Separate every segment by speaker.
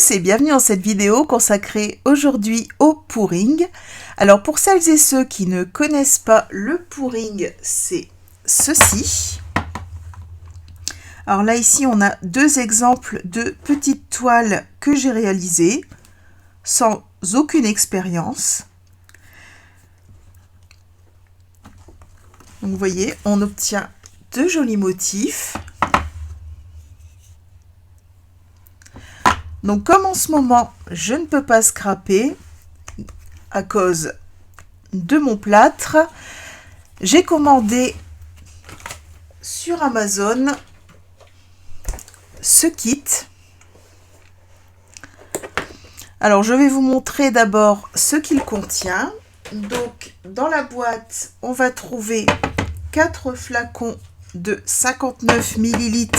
Speaker 1: tous et bienvenue dans cette vidéo consacrée aujourd'hui au pouring. Alors pour celles et ceux qui ne connaissent pas le pouring, c'est ceci. Alors là ici on a deux exemples de petites toiles que j'ai réalisées sans aucune expérience. Donc vous voyez, on obtient de jolis motifs. Donc comme en ce moment, je ne peux pas scraper à cause de mon plâtre, j'ai commandé sur Amazon ce kit. Alors je vais vous montrer d'abord ce qu'il contient. Donc dans la boîte, on va trouver 4 flacons de 59 ml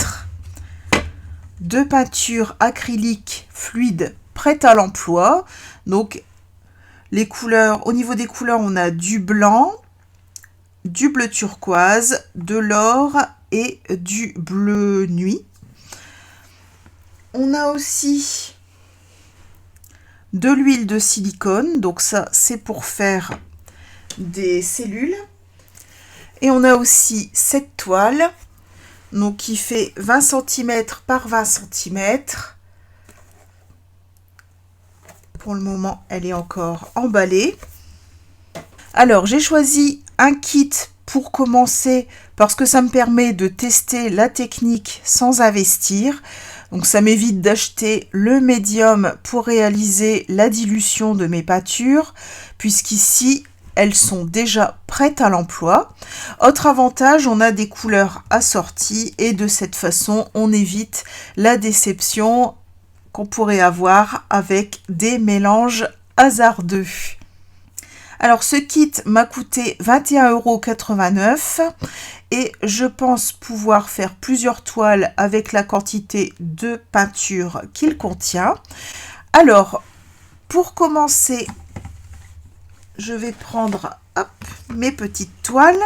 Speaker 1: de peinture acrylique fluide prête à l'emploi. Donc les couleurs, au niveau des couleurs, on a du blanc, du bleu turquoise, de l'or et du bleu nuit. On a aussi de l'huile de silicone, donc ça c'est pour faire des cellules. Et on a aussi cette toile, donc qui fait 20 cm par 20 cm. Pour le moment, elle est encore emballée. Alors, j'ai choisi un kit pour commencer parce que ça me permet de tester la technique sans investir. Donc, ça m'évite d'acheter le médium pour réaliser la dilution de mes peintures, puisqu'ici, elles sont déjà prêtes à l'emploi. Autre avantage, on a des couleurs assorties et de cette façon, on évite la déception qu'on pourrait avoir avec des mélanges hasardeux. Alors ce kit m'a coûté 21,89 € et je pense pouvoir faire plusieurs toiles avec la quantité de peinture qu'il contient. Alors pour commencer, je vais prendre mes petites toiles,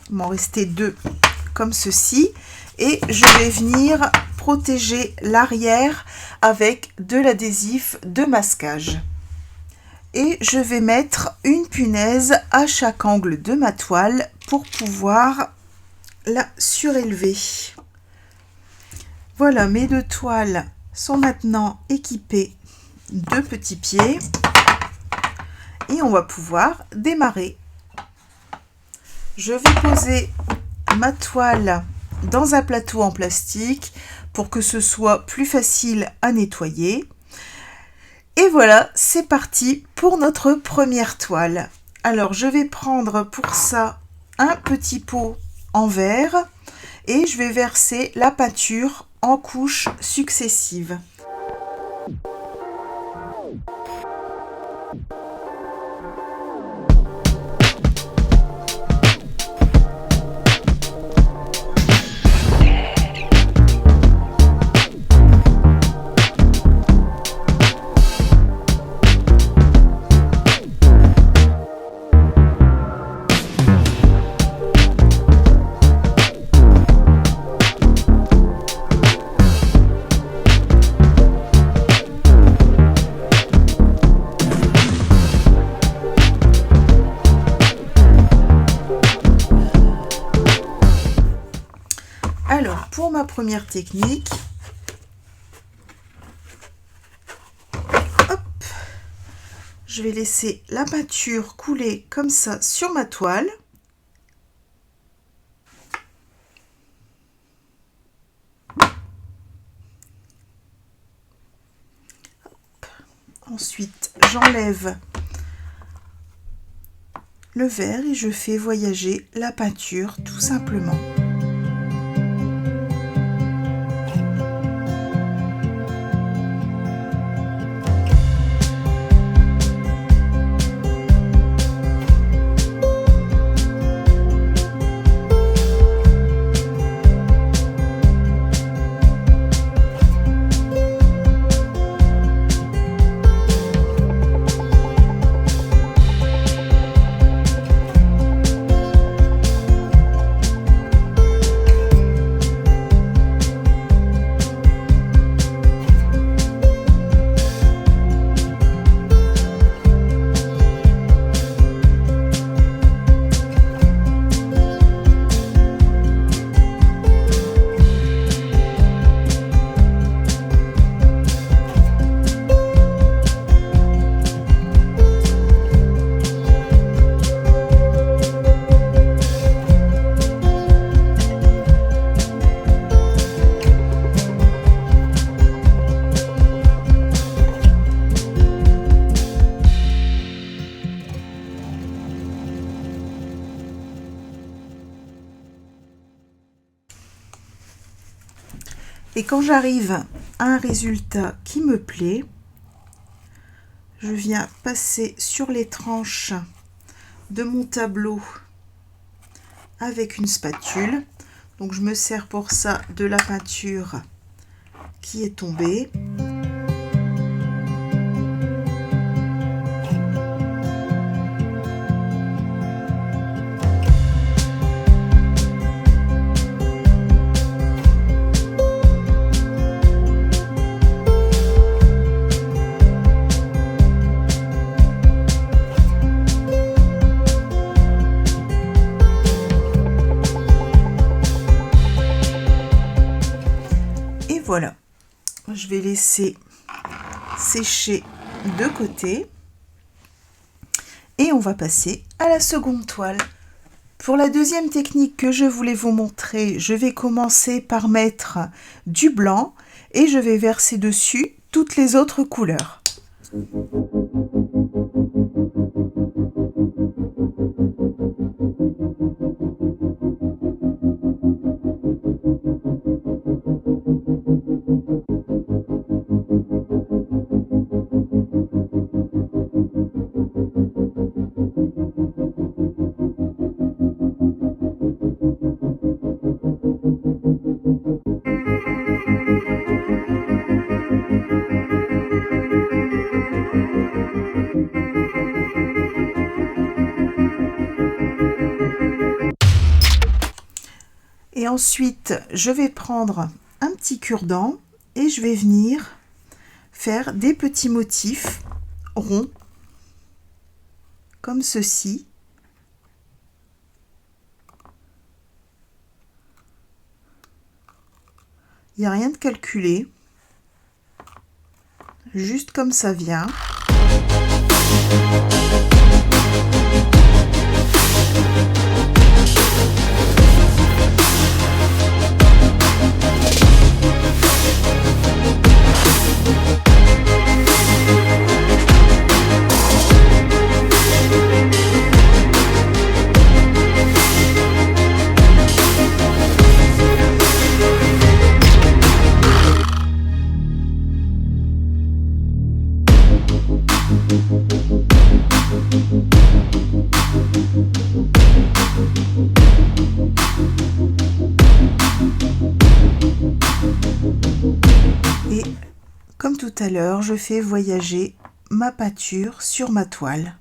Speaker 1: il m'en restait 2 comme ceci, et je vais venir protéger l'arrière avec de l'adhésif de masquage. Et je vais mettre une punaise à chaque angle de ma toile pour pouvoir la surélever. Voilà, mes 2 toiles sont maintenant équipées de petits pieds. Et on va pouvoir démarrer. Je vais poser ma toile dans un plateau en plastique pour que ce soit plus facile à nettoyer. Et voilà, c'est parti pour notre première toile. Alors je vais prendre pour ça un petit pot en verre et je vais verser la peinture en couches successives. Alors, pour ma première technique, je vais laisser la peinture couler comme ça sur ma toile. Ensuite, j'enlève le verre et je fais voyager la peinture tout simplement. Et quand j'arrive à un résultat qui me plaît, je viens passer sur les tranches de mon tableau avec une spatule. Donc je me sers pour ça de la peinture qui est tombée. Voilà, je vais laisser sécher de côté et on va passer à la seconde toile. Pour la deuxième technique que je voulais vous montrer, je vais commencer par mettre du blanc et je vais verser dessus toutes les autres couleurs. Et ensuite, je vais prendre un petit cure-dent et je vais venir faire des petits motifs ronds, comme ceci. Il n'y a rien de calculé, juste comme ça vient. Et comme tout à l'heure, je fais voyager ma peinture sur ma toile.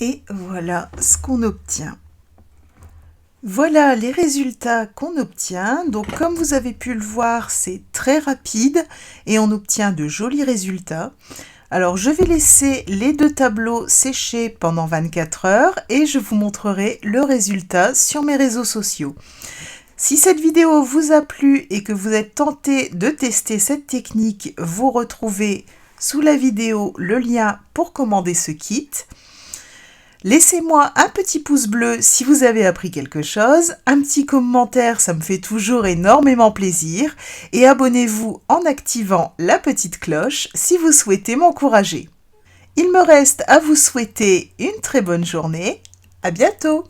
Speaker 1: Et voilà ce qu'on obtient. Voilà les résultats qu'on obtient. Donc comme vous avez pu le voir, c'est très rapide et on obtient de jolis résultats. Alors je vais laisser les deux tableaux sécher pendant 24 heures et je vous montrerai le résultat sur mes réseaux sociaux. Si cette vidéo vous a plu et que vous êtes tenté de tester cette technique, vous retrouvez sous la vidéo le lien pour commander ce kit. Laissez-moi un petit pouce bleu si vous avez appris quelque chose, un petit commentaire, ça me fait toujours énormément plaisir, et abonnez-vous en activant la petite cloche si vous souhaitez m'encourager. Il me reste à vous souhaiter une très bonne journée, à bientôt!